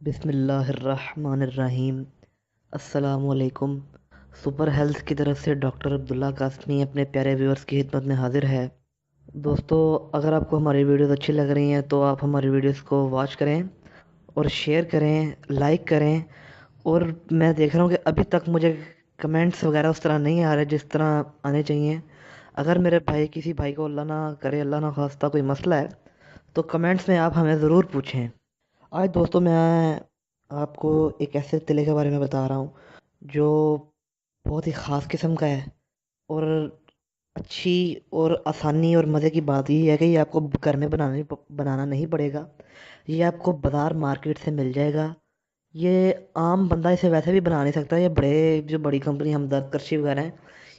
بسم اللہ الرحمن الرحیم۔ السلام علیکم۔ سپر ہیلتھ کی طرف سے ڈاکٹر عبداللہ قاسمی اپنے پیارے ویورز کی خدمت میں حاضر ہے۔ دوستو، اگر آپ کو ہماری ویڈیوز اچھی لگ رہی ہیں تو آپ ہماری ویڈیوز کو واچ کریں اور شیئر کریں، لائک کریں۔ اور میں دیکھ رہا ہوں کہ ابھی تک مجھے کمنٹس وغیرہ اس طرح نہیں آ رہے جس طرح آنے چاہیے۔ اگر میرے کسی بھائی کو اللہ نہ کرے، اللہ نہ خواستہ کوئی مسئلہ ہے تو کمنٹس میں آپ ہمیں ضرور پوچھیں۔ آج دوستوں میں آپ کو ایک ایسے تلے کے بارے میں بتا رہا ہوں جو بہت ہی خاص قسم کا ہے، اور اچھی اور آسانی اور مزے کی بات یہ ہے کہ یہ آپ کو گھر میں بنانا نہیں پڑے گا۔ یہ آپ کو بازار مارکیٹ سے مل جائے گا۔ یہ عام بندہ اسے ویسے بھی بنا نہیں سکتا۔ یہ جو بڑی کمپنی ہمدرد کرشی وغیرہ ہیں،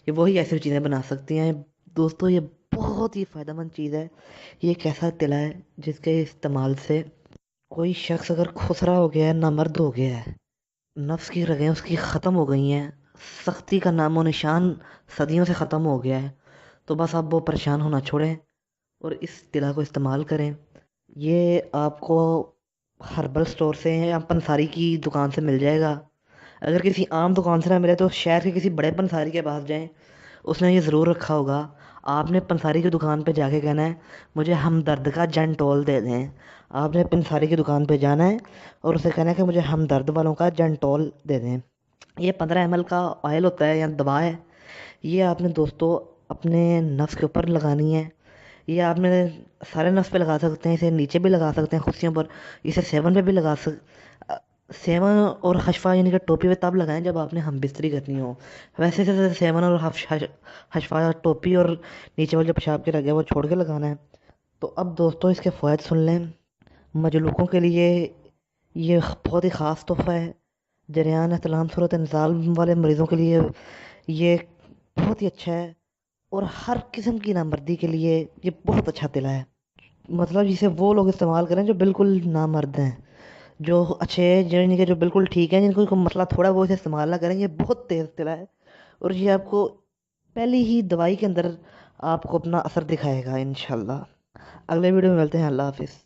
یہ وہی ایسی چیزیں بنا سکتی ہیں۔ دوستو، یہ بہت ہی فائدہ مند چیز ہے۔ یہ ایک ایسا تلا ہے جس کے استعمال سے کوئی شخص اگر خسرا ہو گیا ہے، نامرد ہو گیا ہے، نفس کی رگیں اس کی ختم ہو گئی ہیں، سختی کا نام و نشان صدیوں سے ختم ہو گیا ہے، تو بس آپ وہ پریشان ہونا چھوڑیں اور اس طلا کو استعمال کریں۔ یہ آپ کو ہربل سٹور سے یا پنساری کی دکان سے مل جائے گا۔ اگر کسی عام دکان سے نہ ملے تو شہر کے کسی بڑے پنساری کے پاس جائیں، اس نے یہ ضرور رکھا ہوگا۔ آپ نے پنساری کی دکان پہ جا کے کہنا ہے مجھے ہمدرد کا جنٹول دے دیں۔ آپ نے پنساری کی دکان پہ جانا ہے اور اسے کہنا ہے کہ مجھے ہمدرد والوں کا جنٹول دے دیں۔ یہ 15 ml کا آئل ہوتا ہے یا دوا ہے۔ یہ آپ نے دوستو اپنے نفس کے اوپر لگانی ہے۔ یہ آپ نے سارے نفس پہ لگا سکتے ہیں، اسے نیچے بھی لگا سکتے ہیں خصیوں پر، اسے سیون پہ بھی سیون اور حشفہ یعنی کہ ٹوپی پہ تب لگائیں جب آپ نے ہم بستری کرنی ہو۔ ویسے سے سیون اور حشفہ ٹوپی اور نیچے والے جو پیشاب کے رگے وہ چھوڑ کے لگانا ہے۔ تو اب دوستو اس کے فوائد سن لیں۔ مجلوکوں کے لیے یہ بہت ہی خاص تحفہ ہے۔ جریان احتلام صورت انزال والے مریضوں کے لیے یہ بہت ہی اچھا ہے، اور ہر قسم کی نامردی کے لیے یہ بہت اچھا تلا ہے۔ مطلب جسے وہ لوگ استعمال کریں جو بالکل نامرد ہیں، جو اچھے یعنی کہ جو بالکل ٹھیک ہیں، جن کو کوئی مسئلہ تھوڑا وہ اسے استعمال نہ کریں۔ یہ بہت تیز تلا ہے اور یہ آپ کو پہلی ہی دوائی کے اندر آپ کو اپنا اثر دکھائے گا انشاءاللہ۔ اگلے ویڈیو میں ملتے ہیں۔ اللہ حافظ۔